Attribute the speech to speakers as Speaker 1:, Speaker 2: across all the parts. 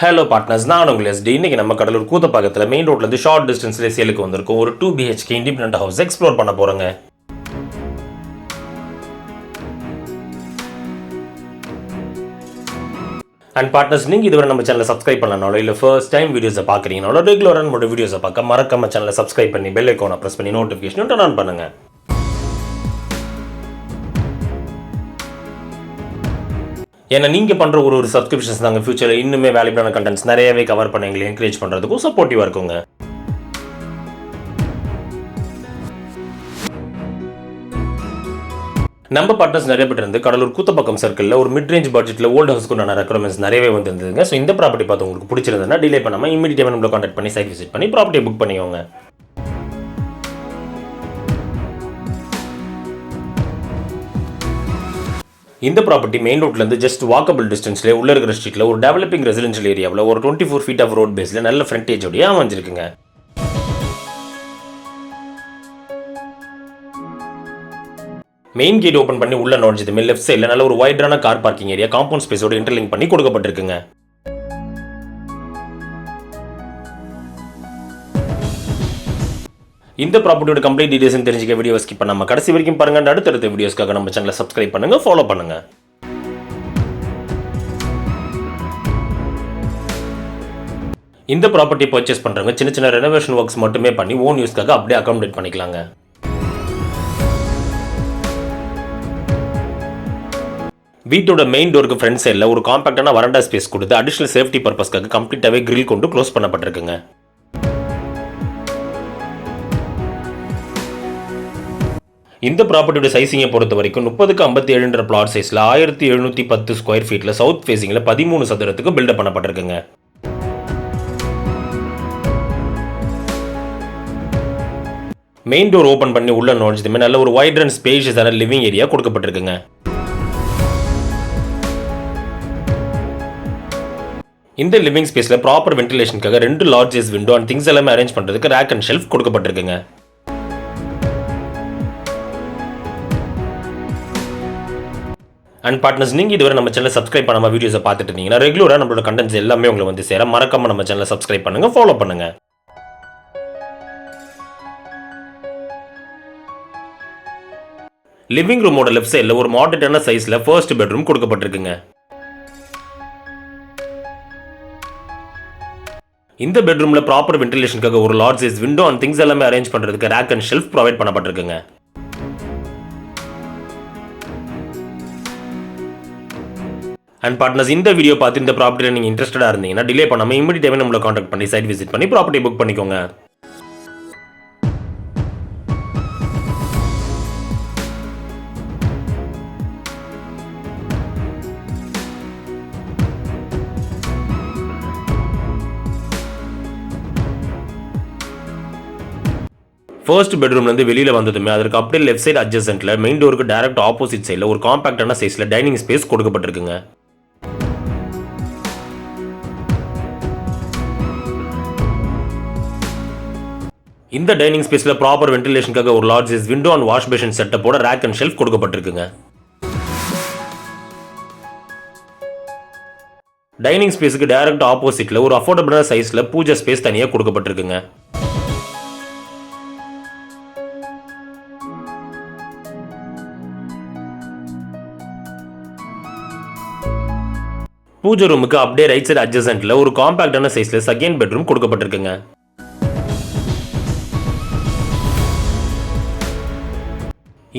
Speaker 1: Hello partners, நான் உங்கள் ST. இன்றைக்கி நம்ம கடலூர் கூத்தப்பாக்கத்தில் மெயின் ரோட்லேருந்து ஷார்ட் டிஸ்டன்ஸ்லேயே சேலுக்கு வந்திருக்கோம். ஒரு 2 BHK இண்டிபெண்டன்ட் ஹவுஸ் எக்ஸ்ப்ளோர் பண்ண போகிறோங்க. அண்ட் பார்ட்னர்ஸ், நீங்கள் இதுவரை நம்ம சேனலை சப்ஸ்கிரைப் பண்ணனாலோ இல்லை ஃபர்ஸ்ட் டைம் வீடியோஸை பார்க்குறீங்கனாலோ ரெகுலராக நம்மளோட வீடியோஸை பார்க்க மறக்காம சேனலை சப்ஸ்கிரைப் பண்ணி பெல் ஐக்கானை ப்ரெஸ் பண்ணி நோட்டிஃபிகேஷன் டர்ன் ஆன் பண்ணுங்கள். ஏன்னா நீங்கள் பண்ணுற ஒரு சப்ஸ்கிரிப்ஷன்ஸ் தாங்க ஃபியூச்சரில் இன்னுமே வேல்யூபிளான கண்டென்ட்ஸ் நிறையவே கவர் பண்ணி எங்களை என்கரேஜ் பண்ணுறதுக்கும் சப்போர்ட்டிவாக இருக்குங்க. நம்ம பார்ட்னர்ஸ் நிறைய பேர் இருந்து கடலூர் கூத்தப்பக்கம் சர்க்கிளில் ஒரு மிட் ரேஞ்ச் பட்ஜெட்டில் ஓல்டு ஹவுஸ்க்குண்டான ரெக்குவயர்மெண்ட்ஸ் நிறையவே வந்துருந்துங்க. ஸோ இந்த ப்ராப்பர்ட்டி பார்த்து உங்களுக்கு பிடிச்சிருந்ததுன்னா டிலே பண்ணாமல் இமீடியட்டாக நம்மளை கான்டாக்ட் பண்ணி சைட் விசிட் பண்ணி ப்ராப்பர்ட்டியை புக் பண்ணிக்கோங்க. இந்த ப்ராப்பர்ட்டி மெயின் ரோட்லேருந்து ஜஸ்ட் வாக்கபிள் டிஸ்டன்ஸ்லேயே உள்ள இருக்கிற ஸ்ட்ரீட்டில் ஒரு டெவலப்பிங் ரெசிடென்ஷியல் ஏரியாவில் ஒரு 24 feet ஆஃப் ரோட் பேஸில் நல்ல ஃப்ரண்டேஜோடய அமைஞ்சிருக்குங்க. மெயின் கேட் ஓப்பன் பண்ணி உள்ள நுழைஞ்சதுமே லெஃப்ட் சைடில் நல்ல ஒரு வைடான கார் பார்க்கிங் ஏரியா காம்பவுண்ட் ஸ்பேஸோட இன்டர்லிங்க் பண்ணி கொடுக்கப்பட்டிருக்குங்க. இந்த ப்ராப்பர்ட்டியோட கம்ப்ளீட் டீடைல்ஸ் தெரிஞ்சுக்க வீடியோ ஸ்கிப் பண்ணாம கடைசி வரைக்கும் பாருங்க. அடுத்தடுத்த வீடியோஸ்க்காக நம்ம சேனலை சப்ஸ்கிரைப் பண்ணுங்க, ஃபாலோ பண்ணுங்க. இந்த ப்ராப்பர்ட்டியை பர்ச்சேஸ் பண்றவங்க சின்ன சின்ன ரெனோவேஷன் ஒர்க்ஸ் மட்டுமே பண்ணி ஓன் யூஸ்க்காக அப்படியே அகாமடேட் பண்ணிக்கலாங்க. வீட்டோட மெயின் டோருக்கு ஃப்ரண்ட் சைடில் ஒரு காம்பாக்டான வரண்டா ஸ்பேஸ் கொடுத்து அடிஷனல் சேஃப்டி பர்பஸ்க்காக கம்ப்ளீட்டாகவே கிரில் கொண்டு க்ளோஸ் பண்ணப்பட்டிருக்குங்க. இந்த ப்ராப்பர்ட்டியோட சைஸிங்கை பொறுத்த வரைக்கும் 30x57 பிளாட் சைஸில் 1710 ஸ்கொயர் ஃபீட்டில் சவுத் ஃபேசிங்கில் 13 சதுரத்துக்கு பில்டப் பண்ணப்பட்டிருக்குங்க. மெயின் டோர் ஓப்பன் பண்ணி உள்ள நுழைஞ்சதுமே நல்ல ஒரு வைட் அண்ட் ஸ்பேஷியஸான லிவிங் ஏரியா கொடுக்கப்பட்டிருக்குங்க. இந்த லிவிங் ஸ்பேஸில் ப்ராப்பர் வென்டிலேஷனுக்காக 2 large size window and things எல்லாமே அரேஞ்ச் பண்ணுறதுக்கு ரேக் அண்ட் ஷெல்ஃப் கொடுக்கப்பட்டிருக்குங்க. அண்ட் பார்ட்னர்ஸ், நீங்கள் இதுவரை நம்ம சேனலை சப்ஸ்கிரைப் பண்ணாமல் வீடியோஸை பார்த்துட்டு இருந்தீங்கன்னா ரெகுலராக நம்மளோட கண்டென்ட்ஸ் எல்லாமே உங்களை வந்து சேர மறக்காம நம்ம சேனலை சப்ஸ்கிரைப் பண்ணுங்கள், ஃபாலோ பண்ணுங்கள். லிவிங் ரூமோட லெஃப்ட் சைடில் ஒரு மாடரேட்டான சைஸில் ஃபர்ஸ்ட் பெட்ரூம் கொடுக்கப்பட்டிருக்குங்க. இந்த பெட்ரூமில் ப்ராப்பர் வென்டிலேஷனுக்காக ஒரு large size window and things எல்லாமே அரேஞ்ச் பண்ணுறதுக்கு ரேக் அண்ட் ஷெல்ஃப் ப்ரொவைட் பண்ணப்பட்டிருக்குங்க. அண்ட் பார்ட்னர்ஸ், இந்த வீடியோ பார்த்து இந்த ப்ராப்பர்ட்டியில் நீங்கள் இன்ட்ரெஸ்டடாக இருந்தீங்கன்னா டிலே பண்ணாமல் இமீடியட்டாகவே நம்மளை கான்டாக்ட் பண்ணி சைட் விசிட் பண்ணி ப்ராப்பர்ட்டி புக் பண்ணிக்கோங்க. ஃபர்ஸ்ட் பெட்ரூம்லேருந்து வெளியில் வந்ததுமே அதற்கு அப்படியே லெஃப்ட் சைடு அட்ஜசன்ட்ல மெயின் டோருக்கு டைரக்ட் ஆப்போசிட் சைடில் ஒரு காம்பாக்டான சைஸில் டைனிங் ஸ்பேஸ் கொடுக்கப்பட்டிருக்குங்க. இந்த டைனிங் ஸ்பேஸில் ப்ராப்பர் வென்டிலேஷனுக்காக ஒரு large size window and wash basin செட்டப்போட ரேக் அண்ட் ஷெல்ஃப் கொடுக்கப்பட்டிருக்குங்க. டைனிங் ஸ்பேஸுக்கு டைரக்ட் ஆப்போசிட்ல ஒரு அஃபோர்டபிளான சைஸ்ல பூஜை ஸ்பேஸ் தனியாக கொடுக்கப்பட்டிருக்குங்க. பூஜை ரூமுக்கு அப்படியே ரைட் சைடு அட்ஜசன்ட்ல ஒரு காம்பாக்டான சைஸ்ல செகண்ட் பெட்ரூம் கொடுக்கப்பட்டிருக்குங்க.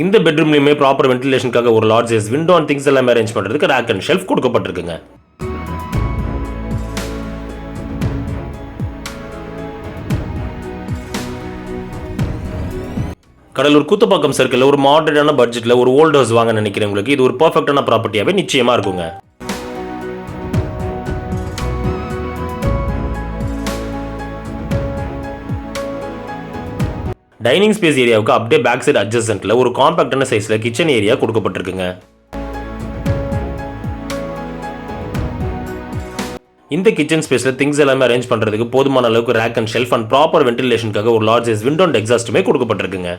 Speaker 1: இந்த பெட்ரூம்லயுமே ப்ராப்பர் வென்டிலேஷனுக்காக ஒரு large size window and things எல்லாம் அரேஞ்ச் பண்றதுக்கு ரேக் அண்ட் ஷெல்ஃப் கொடுக்கப்பட்டிருக்குங்க. கடலூர் கூத்தப்பாக்கம் சர்க்கிளில் ஒரு மாடரேட்டான பட்ஜெட்ல ஒரு ஓல்ட் ஹவுஸ் வாங்க நினைக்கிறவங்களுக்கு இது ஒரு பெர்ஃபெக்டான ப்ராப்பர்ட்டியாவே நிச்சயமா இருக்குங்க. டைனிங் ஸ்பேஸ் ஏரியாவுக்கு அப்படியே பேக் சைடு அட்ஜசன்ட்ல ஒரு காம்பாக்டான சைஸ்ல கிச்சன் ஏரியா கொடுக்கப்பட்டிருக்குங்க. இந்த கிச்சன் ஸ்பேஸ்ல திங்ஸ் எல்லாமே அரேஞ்ச் பண்றதுக்கு போதுமான அளவுக்கு rack and shelf and proper வென்டிலேஷனுக்காக ஒரு லார்ஜ் சைஸ் விண்டோ அண்ட் எக்ஸாஸ்ட்டுமே கொடுக்கப்பட்டிருக்குங்க.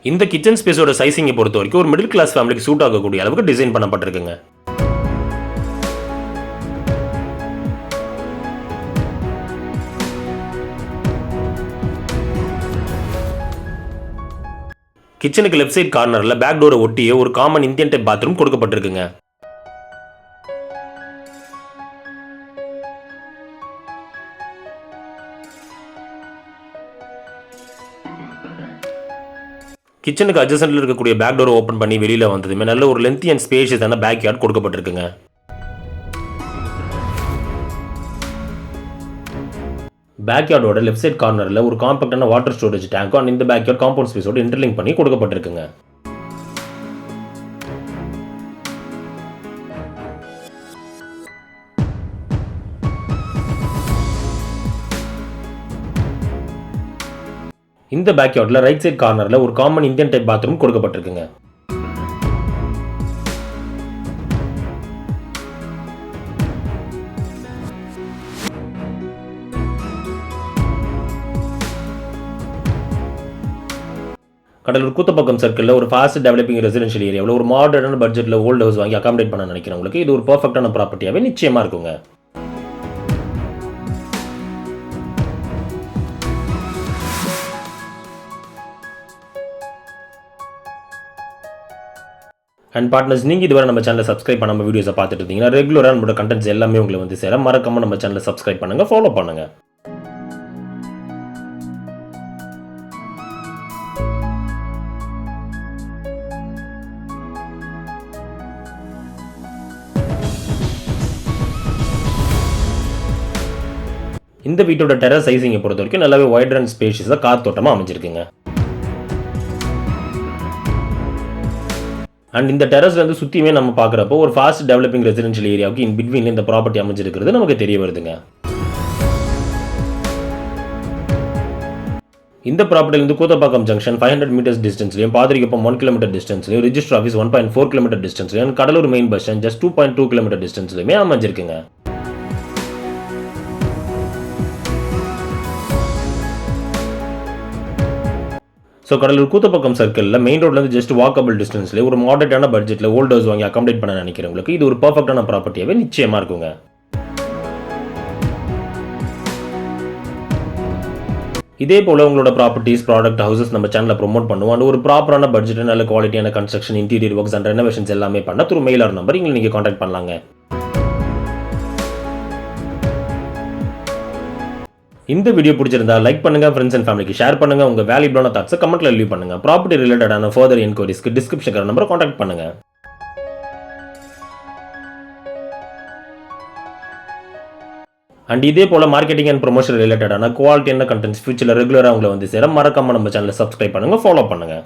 Speaker 1: இந்த கிச்சன் ஸ்பேஸோட சைசிங்கை பொறுத்த வரைக்கும் ஒரு மிடில் கிளாஸ் ஃபேமிலிக்கு சூட் ஆகக்கூடிய அளவுக்கு டிசைன் பண்ணப்பட்டிருக்குங்க. கிச்சனுக்கு லெஃப்ட் சைட் கார்னரில் பேக் டோரை ஒட்டியே ஒரு காமன் இந்தியன் டைப் பாத்ரூம் கொடுக்கப்பட்டிருக்குங்க. கிச்சனுக்கு அட்ஜசன்ட்ல இருக்கக்கூடிய பேக் டோரை ஓப்பன் பண்ணி வெளியில் வந்ததுமே நல்ல ஒரு லென்த்தி அண்ட் ஸ்பேஷியஸான பேக் யார்ட் கொடுக்கப்பட்டிருக்குங்க. பேக் யார்டோட லெஃப்ட் சைட் கார்னரில் ஒரு காம்பேக்டான வாட்டர் ஸ்டோரேஜ் டேங்க்கும் அண்ட் இந்த பேக் யார்ட் காம்பவுண்ட் ஸ்பேஸோட இன்டர்லிங்க் பண்ணி கொடுக்கப்பட்டிருக்குங்க. இந்த பேக் யார்டில் ரைட் சைட் கார்னரில் ஒரு காமன் இந்தியன் டைப் பாத்ரூம் கொடுக்கப்பட்டிருக்குங்க. கடலூர் கூத்தப்பக்கம் சர்க்கிளில் ஒரு ஃபாஸ்ட் டெவலப்பிங் ரெசிடென்ஷியல் ஏரியாவில் ஒரு மாடர்னான பட்ஜெட்டில் ஓல்டு ஹவுஸ் வாங்கி அகாமடேட் பண்ண நினைக்கிறவங்களுக்கு இது ஒரு பர்ஃபெக்டான ப்ராப்பர்ட்டியாகவே நிச்சயமாக இருக்குங்க. அண்ட் பார்ட்னர்ஸ், நீங்கள் இதுவரை நம்ம சேனலை சப்ஸ்கிரைப் பண்ணாமல் வீடியோஸை பார்த்துட்டு இருந்தீங்கன்னா ரெகுலராக நம்மளோட கண்டென்ட்ஸ் எல்லாமே உங்களை வந்து சேர மறக்காமல் நம்ம சேனலை சப்ஸ்கிரைப் பண்ணுங்கள், ஃபாலோ பண்ணுங்கள். இந்த வீட்டோட டெரஸ் சைசிங்கை பொறுத்த வரைக்கும் நல்லாவே வைடர் அண்ட் ஸ்பேஷியஸாக காத்தோட்டமாக அமைஞ்சிருக்குங்க. அண்ட் இந்த டெரஸ்ல இருந்து சுற்றியுமே நம்ம பார்க்குறப்போ ஒரு ஃபாஸ்ட் டெவலப்பிங் ரெசிடென்ஷியல் ஏரியாவுக்கு இன் பிட்வீனில் இந்த ப்ராப்பர்ட்டி அமைஞ்சிருக்கிறது நமக்கு தெரிய வருதுங்க. இந்த ப்ராப்பர்ட்டிலேருந்து கூத்தப்பாக்கம் ஜங்ஷன் 500 மீட்டர்ஸ் டிஸ்டன்ஸ்லையும், பாதிரிக்குப்பம் 1 கிலோமீட்டர் டிஸ்டன்ஸ்லையும், ரிஜிஸ்டர் ஆஃபீஸ் 1.4 கிலோமீட்டர் டிஸ்டன்ஸ்லையும், Cuddalore main bus stand just 2.2 kilometre டிஸ்டன்ஸ்லையுமே அமைஞ்சிருக்குங்க. ஸோ கடலூர் கூத்தப்பக்கம் சர்க்கிளில் மெயின் ரோட்லேருந்து ஜஸ்ட் வாக்கபிள் டிஸ்டன்ஸ்லேயே ஒரு மாடர்னான பட்ஜெட்டில் ஓல்டு ஹவுஸ் வாங்கி அகாமடேட் பண்ண நினைக்கிறவங்களுக்கு இது ஒரு பர்ஃபெக்டான ப்ராப்பர்ட்டியாகவே நிச்சயமாக இருக்குங்க. இதே போல் உங்களோட ப்ராப்பர்ட்டிஸ், ப்ராடக்ட், ஹவுசஸ் நம்ம சேனலில் ப்ரொமோட் பண்ணுவோம். அண்ட் ஒரு ப்ராப்பரான பட்ஜெட், நல்ல குவாலிட்டியான construction, interior works and renovations எல்லாமே பண்ண த்ரூ மெயில் ஆர் நம்பர் இங்கே நீங்கள் கான்டாக்ட் பண்ணலாங்க. இந்த வீடியோ பிடிச்சிருந்தா லைக் பண்ணுங்க, ஃப்ரெண்ட்ஸ் அண்ட் ஃபேமிலிக்கு ஷேர் பண்ணுங்க, உங்க வேல்யூபிளான தாட்ஸை கமெண்ட்ல லீவ் பண்ணுங்க. ப்ராப்பர்ட்டி ரிலேட்டடான ஃபர்தர் என்கொயரிஸ்க்கு டிஸ்கிரிப்ஷன் நம்பரை கான்டாக்ட் பண்ணுங்க. அண்ட் இதே போல மார்க்கெட்டிங் அண்ட் ப்ரொமோஷன் ரிலேட்டடான குவாலிட்டியான கண்டென்ட்ஸ் ஃபியூச்சரில் ரெகுலராக உங்களை வந்து சேர மறக்காம நம்ம சேனலை சப்ஸ்கிரைப் பண்ணுங்க, ஃபாலோ பண்ணுங்க.